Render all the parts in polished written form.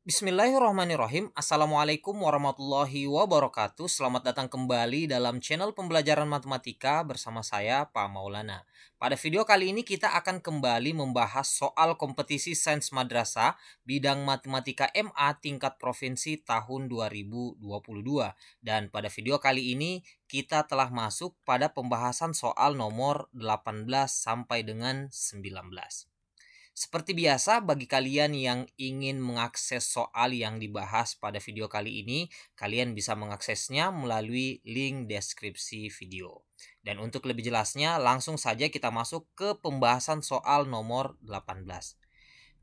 Bismillahirrahmanirrahim. Assalamualaikum warahmatullahi wabarakatuh. Selamat datang kembali dalam channel pembelajaran matematika bersama saya, Pak Maulana. Pada video kali ini kita akan kembali membahas soal kompetisi sains madrasah bidang matematika MA tingkat provinsi tahun 2022. Dan pada video kali ini kita telah masuk pada pembahasan soal nomor 18 sampai dengan 19. Seperti biasa, bagi kalian yang ingin mengakses soal yang dibahas pada video kali ini, kalian bisa mengaksesnya melalui link deskripsi video. Dan untuk lebih jelasnya, langsung saja kita masuk ke pembahasan soal nomor 18.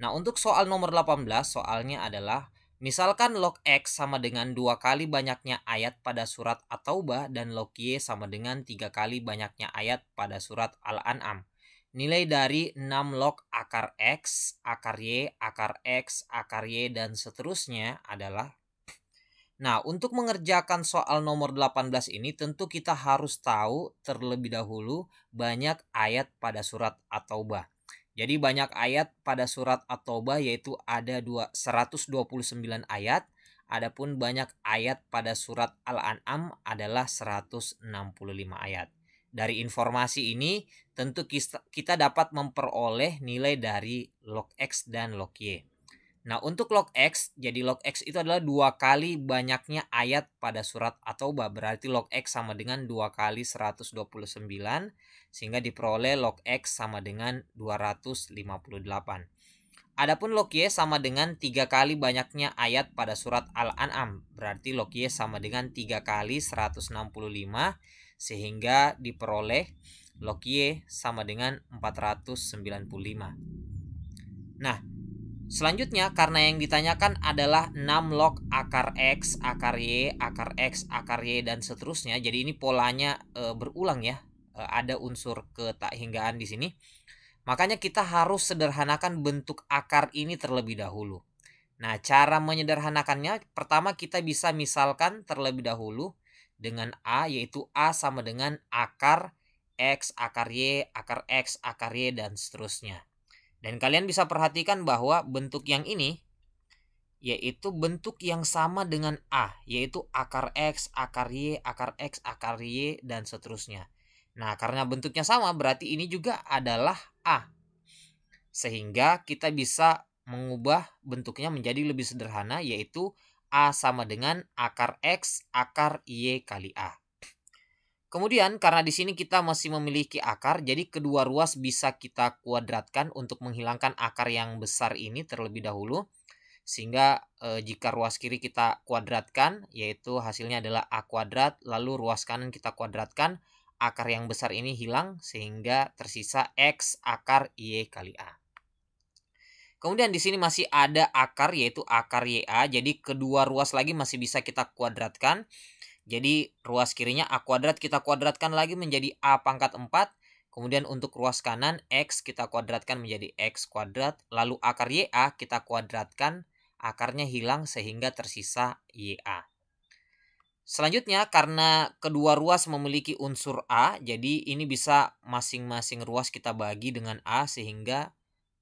Nah, untuk soal nomor 18, soalnya adalah misalkan log X sama dengan 2 kali banyaknya ayat pada surat At-Taubah dan log Y sama dengan 3 kali banyaknya ayat pada surat Al-An'am. Nilai dari 6 log akar X, akar Y, akar X, akar Y, dan seterusnya adalah. Nah, untuk mengerjakan soal nomor 18 ini tentu kita harus tahu terlebih dahulu banyak ayat pada surat At-Taubah. Jadi banyak ayat pada surat At-Taubah yaitu ada 129 ayat. Adapun banyak ayat pada surat Al-An'am adalah 165 ayat. Dari informasi ini tentu kita dapat memperoleh nilai dari log X dan log Y. Nah, untuk log X, jadi log X itu adalah 2 kali banyaknya ayat pada surat At-Taubah. Berarti log X sama dengan 2 kali 129, sehingga diperoleh log X sama dengan 258. Adapun log Y sama dengan 3 kali banyaknya ayat pada surat Al-An'am. Berarti log Y sama dengan 3 kali 165, sehingga diperoleh log Y sama dengan 495. Nah, selanjutnya karena yang ditanyakan adalah 6 log akar X, akar Y, akar X, akar Y, dan seterusnya. Jadi ini polanya berulang ya. Ada unsur ketakhinggaan di sini. Makanya kita harus sederhanakan bentuk akar ini terlebih dahulu. Nah, cara menyederhanakannya pertama kita bisa misalkan terlebih dahulu dengan A, yaitu A sama dengan akar X, akar Y, akar X, akar Y, dan seterusnya. Dan kalian bisa perhatikan bahwa bentuk yang ini yaitu bentuk yang sama dengan A, yaitu akar X, akar Y, akar X, akar Y, dan seterusnya. Nah, karena bentuknya sama berarti ini juga adalah A. Sehingga kita bisa mengubah bentuknya menjadi lebih sederhana, yaitu A sama dengan akar X, akar Y kali A. Kemudian karena di sini kita masih memiliki akar, jadi kedua ruas bisa kita kuadratkan untuk menghilangkan akar yang besar ini terlebih dahulu. Sehingga jika ruas kiri kita kuadratkan, yaitu hasilnya adalah A kuadrat, lalu ruas kanan kita kuadratkan, akar yang besar ini hilang sehingga tersisa X akar Y kali A. Kemudian di sini masih ada akar yaitu akar YA, jadi kedua ruas lagi masih bisa kita kuadratkan. Jadi ruas kirinya A kuadrat kita kuadratkan lagi menjadi A pangkat 4. Kemudian untuk ruas kanan X kita kuadratkan menjadi X kuadrat. Lalu akar YA kita kuadratkan, akarnya hilang sehingga tersisa YA. Selanjutnya karena kedua ruas memiliki unsur A, jadi ini bisa masing-masing ruas kita bagi dengan A sehingga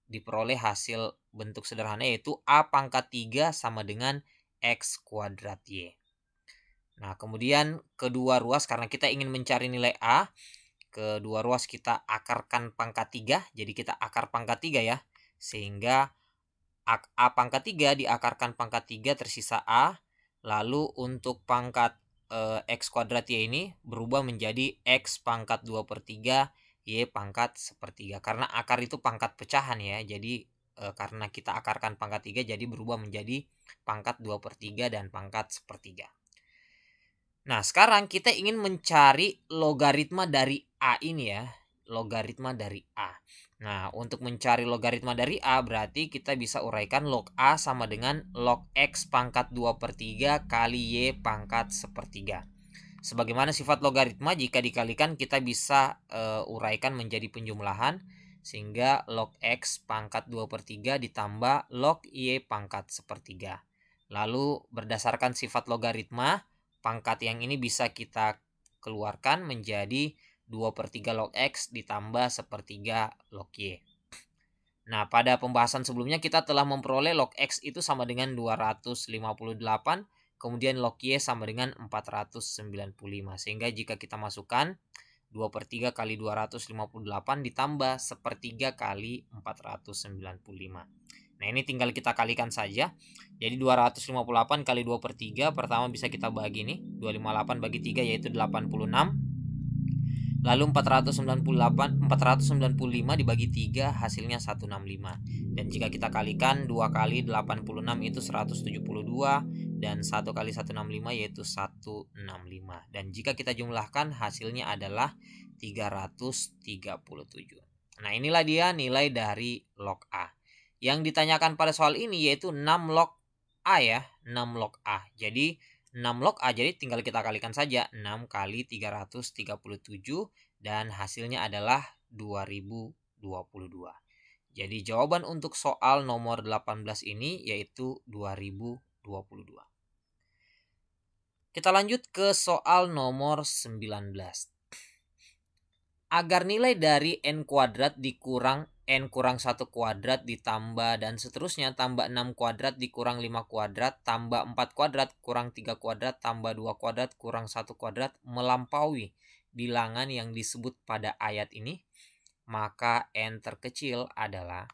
diperoleh hasil bentuk sederhana yaitu A pangkat 3 sama dengan X kuadrat Y. Nah, kemudian kedua ruas karena kita ingin mencari nilai A, kedua ruas kita akarkan pangkat 3, jadi kita akar pangkat 3 ya. Sehingga A pangkat 3 diakarkan pangkat 3 tersisa A, lalu untuk pangkat X kuadrat Y ini berubah menjadi X pangkat 2/3 Y pangkat 1/3. Karena akar itu pangkat pecahan ya, jadi karena kita akarkan pangkat 3 jadi berubah menjadi pangkat 2/3 dan pangkat 1/3. Nah, sekarang kita ingin mencari logaritma dari A ini ya. Logaritma dari A. Nah, untuk mencari logaritma dari A berarti kita bisa uraikan log A sama dengan log X pangkat 2/3 kali Y pangkat 1/3. Sebagaimana sifat logaritma, jika dikalikan kita bisa uraikan menjadi penjumlahan. Sehingga log X pangkat 2/3 ditambah log Y pangkat 1/3. Lalu berdasarkan sifat logaritma, pangkat yang ini bisa kita keluarkan menjadi 2/3 log X ditambah 1/3 log Y. Nah, pada pembahasan sebelumnya kita telah memperoleh log X itu sama dengan 258, kemudian log Y sama dengan 495. Sehingga jika kita masukkan 2/3 kali 258 ditambah 1/3 kali 495. Nah, ini tinggal kita kalikan saja. Jadi 258 kali 2/3, pertama bisa kita bagi nih. 258 bagi 3 yaitu 86. Lalu 495 dibagi 3 hasilnya 165. Dan jika kita kalikan 2 kali 86 itu 172 dan 1 kali 165 yaitu 165. Dan jika kita jumlahkan hasilnya adalah 337. Nah, inilah dia nilai dari log A. Yang ditanyakan pada soal ini yaitu 6 log A ya, 6 log A. Jadi 6 log A, jadi tinggal kita kalikan saja 6 kali 337 dan hasilnya adalah 2022. Jadi jawaban untuk soal nomor 18 ini yaitu 2022. Kita lanjut ke soal nomor 19. Agar nilai dari n kuadrat dikurang n kurang 1 kuadrat ditambah dan seterusnya tambah 6 kuadrat dikurang 5 kuadrat tambah 4 kuadrat kurang 3 kuadrat tambah 2 kuadrat kurang 1 kuadrat melampaui bilangan yang disebut pada ayat ini, maka n terkecil adalah.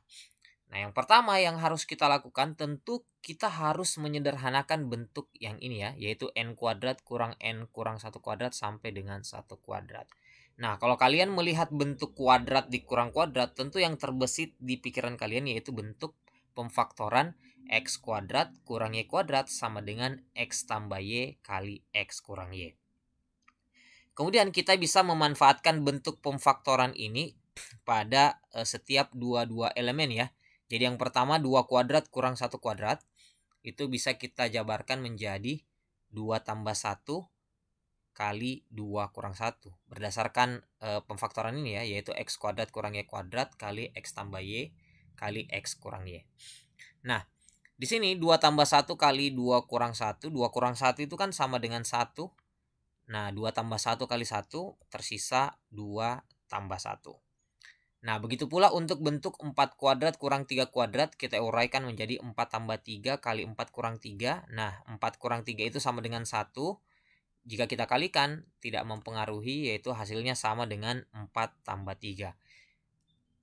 Nah, yang pertama yang harus kita lakukan tentu kita harus menyederhanakan bentuk yang ini ya, yaitu n kuadrat kurang n kurang 1 kuadrat sampai dengan 1 kuadrat. Nah, kalau kalian melihat bentuk kuadrat dikurang kuadrat, tentu yang terbesit di pikiran kalian yaitu bentuk pemfaktoran x kuadrat kurang y kuadrat sama dengan x tambah y kali x kurang y. Kemudian kita bisa memanfaatkan bentuk pemfaktoran ini pada setiap dua elemen ya. Jadi yang pertama 2 kuadrat kurang 1 kuadrat itu bisa kita jabarkan menjadi 2 tambah 1 kali 2 kurang 1 berdasarkan pemfaktoran ini ya, yaitu x kuadrat kurang y kuadrat kali x tambah y kali x kurang y. Nah, di sini 2 tambah 1 kali 2 kurang 1, 2 kurang 1 itu kan sama dengan 1. Nah, 2 tambah 1 kali 1 tersisa 2 tambah 1. Nah, begitu pula untuk bentuk 4 kuadrat kurang 3 kuadrat kita uraikan menjadi 4 tambah 3 kali 4 kurang 3. Nah, 4 kurang 3 itu sama dengan 1. Jika kita kalikan tidak mempengaruhi, yaitu hasilnya sama dengan 4 tambah 3.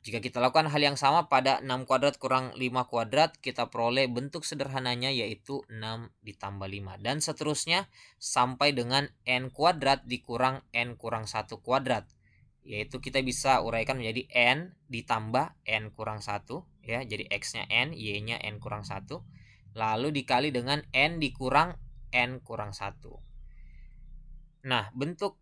Jika kita lakukan hal yang sama pada 6 kuadrat kurang 5 kuadrat, kita peroleh bentuk sederhananya yaitu 6 ditambah 5. Dan seterusnya sampai dengan n kuadrat dikurang n kurang 1 kuadrat. Yaitu kita bisa uraikan menjadi n ditambah n kurang 1. Ya, jadi x-nya n, y-nya n kurang 1. Lalu dikali dengan n dikurang n kurang 1. Nah, bentuk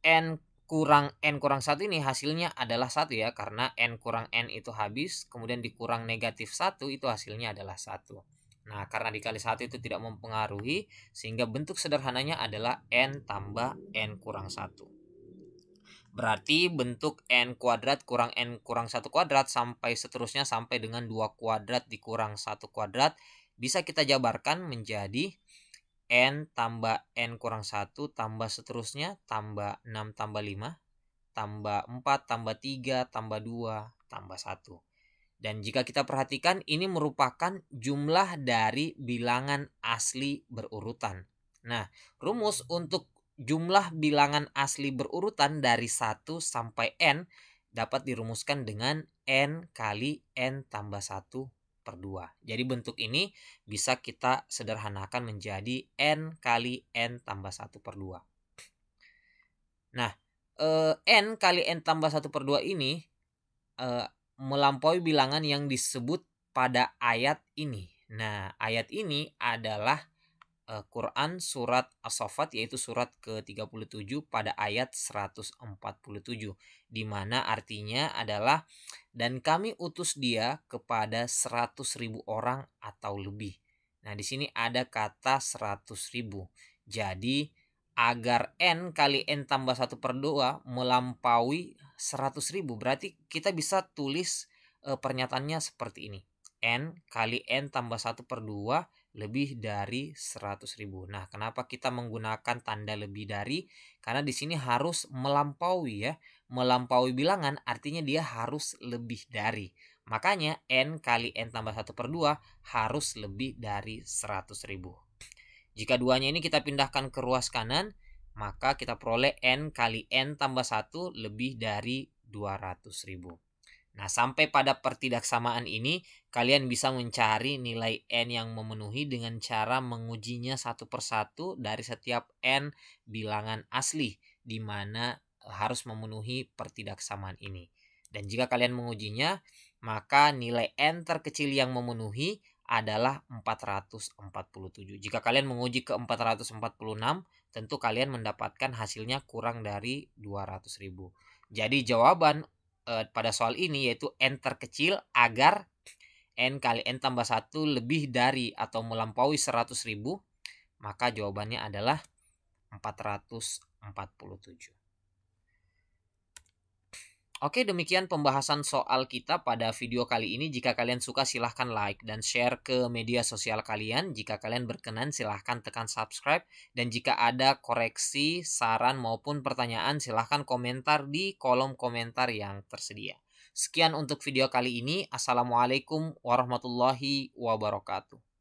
n kurang 1 ini hasilnya adalah 1 ya, karena n kurang n itu habis, kemudian dikurang negatif 1 itu hasilnya adalah 1. Nah, karena dikali 1 itu tidak mempengaruhi, sehingga bentuk sederhananya adalah n tambah n kurang 1. Berarti bentuk n kuadrat kurang n kurang 1 kuadrat sampai seterusnya sampai dengan 2 kuadrat dikurang 1 kuadrat bisa kita jabarkan menjadi n tambah n kurang 1 tambah seterusnya tambah 6 tambah 5 tambah 4 tambah 3 tambah 2 tambah 1. Dan jika kita perhatikan ini merupakan jumlah dari bilangan asli berurutan. Nah, rumus untuk jumlah bilangan asli berurutan dari 1 sampai n dapat dirumuskan dengan n kali n tambah 1 per 2. Jadi bentuk ini bisa kita sederhanakan menjadi n kali n tambah 1 per 2. Nah, n kali n tambah 1 per 2 ini melampaui bilangan yang disebut pada ayat ini. Nah, ayat ini adalah Quran surat As-Saffat, yaitu surat ke-37 pada ayat 147, di mana artinya adalah dan kami utus dia kepada 100.000 orang atau lebih. Nah, di sini ada kata 100.000. Jadi agar n kali n tambah 1 per 2 melampaui 100.000, berarti kita bisa tulis pernyataannya seperti ini. N kali n tambah 1 per 2 lebih dari 100.000. Nah, kenapa kita menggunakan tanda lebih dari? Karena di sini harus melampaui ya. Melampaui bilangan artinya dia harus lebih dari. Makanya N kali N tambah 1 per 2 harus lebih dari 100.000. Jika duanya ini kita pindahkan ke ruas kanan, maka kita peroleh N kali N tambah 1 lebih dari 200.000. Nah, sampai pada pertidaksamaan ini, kalian bisa mencari nilai N yang memenuhi dengan cara mengujinya satu persatu dari setiap N bilangan asli, di mana harus memenuhi pertidaksamaan ini. Dan jika kalian mengujinya, maka nilai N terkecil yang memenuhi adalah 447. Jika kalian menguji ke 446, tentu kalian mendapatkan hasilnya kurang dari 200.000. Jadi jawaban pada soal ini yaitu N terkecil agar N kali N tambah 1 lebih dari atau melampaui 100.000, maka jawabannya adalah 447. Oke, demikian pembahasan soal kita pada video kali ini. Jika kalian suka silahkan like dan share ke media sosial kalian. Jika kalian berkenan silahkan tekan subscribe. Dan jika ada koreksi, saran maupun pertanyaan silahkan komentar di kolom komentar yang tersedia. Sekian untuk video kali ini. Assalamualaikum warahmatullahi wabarakatuh.